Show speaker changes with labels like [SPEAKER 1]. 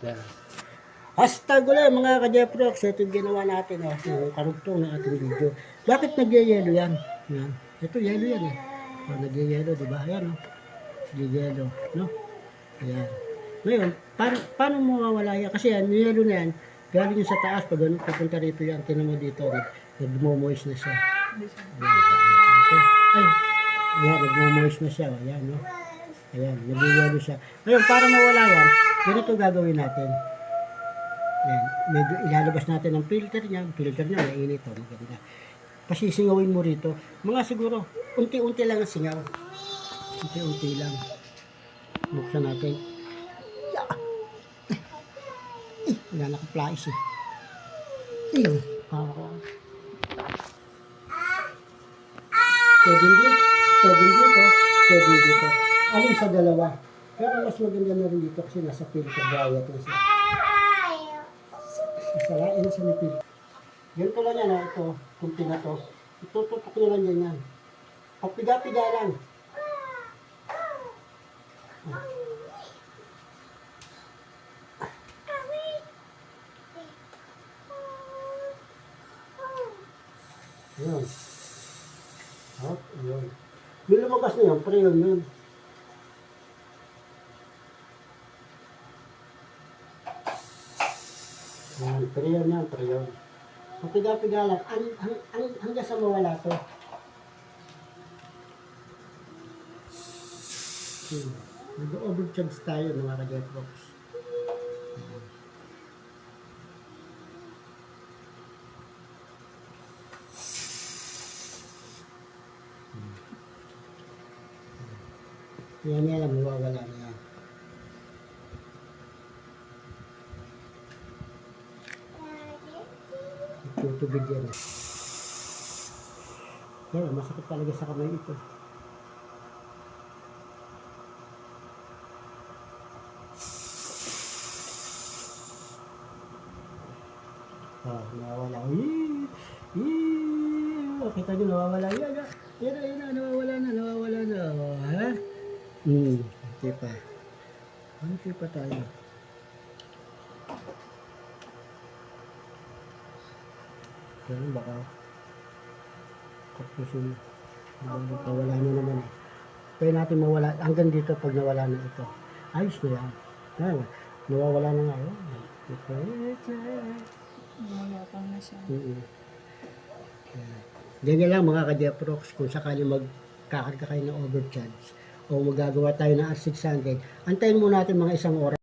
[SPEAKER 1] Yan. Hashtag ulit mga ka-Jeprox. Ito yung ginawa natin. Yung karugtong ng ating video. Bakit nagyayelo yan? Yan. Ito yelo yan eh. Nagyayelo, di ba? Ayan o. Nagyayelo. No? Ayan. Ngayon, paano mawawala yan? Kasi yan, yung yelo na yan, galing sa taas. Pag ganun, papunta rito yan. Tinan mo dito. Nagmo-moist na siya. Okay. Ay. Ayan, nagmo-moist na siya. Ayan, no? Ayan, nagyayelo siya. Ngayon, para mawala yan, ganito gagawin natin. Ayan, medyo ilalabas natin ang filter niya. Ang filter niya, mainit o, maganda. Pasisingawin mo rito. Mga siguro, unti-unti lang ang singaw. Unti-unti lang. Buksan natin. Wala nakaplais eh. Ayun. Pwede dito. Pwede dito. Alin sa dalawa. Pero mas maganda na rin dito kasi nasa filter. Gaya ito siya. Sasarain sa nipil. Ganito lang yan, ito, kunti na to. Itututok nyo lang yan. Papiga-piga lang. Ayan. Hop, ayan. Yung lumabas na yan, pre yun. Ayan, pre yun. Papiga-piga lang. Hanggang sa mawala to. Nag-overcharge tayo ng mga ka-Jeprox. Yan lang, mawawala na yan. Tutubig yan. Yan, masakit talaga sa kamay ito. Nawawala. Kita nyo, nawawala. Yan na, nawawala na. Ha? Hindi pa. Hindi pa tayo. Ganun baka kapusin. Wala na naman. Pwede natin mawala. Hanggang dito pag nawala na ito. Ayos na yan. Yan. Nawawala na nga.
[SPEAKER 2] Malapang na siya.
[SPEAKER 1] Ganyan lang mga ka-Jeprox. Kung sakali magkakarga kayo ng overcharge o magagawa tayo ng R600, antayin mo natin mga 1 oras.